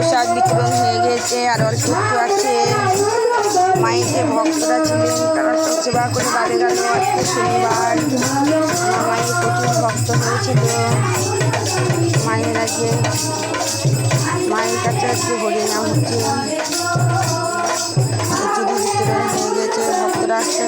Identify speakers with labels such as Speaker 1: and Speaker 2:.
Speaker 1: প্রসাদ বিতরণ হয়ে গিয়েছে, আর অল্প একটু আছে। মায়ের যে ভক্তরা ছিলেন তারা সব সেবা করে বাড়ি গেল। আজকে শনিবার, আমার মায়ের প্রচুর ভক্ত হয়েছিল। মায়ের আজকে মায়ের কাছে আজকে হরিনাম হচ্ছে, খিচুড়ি বিতরণ হয়ে গেছে, ভক্তরা আসছে।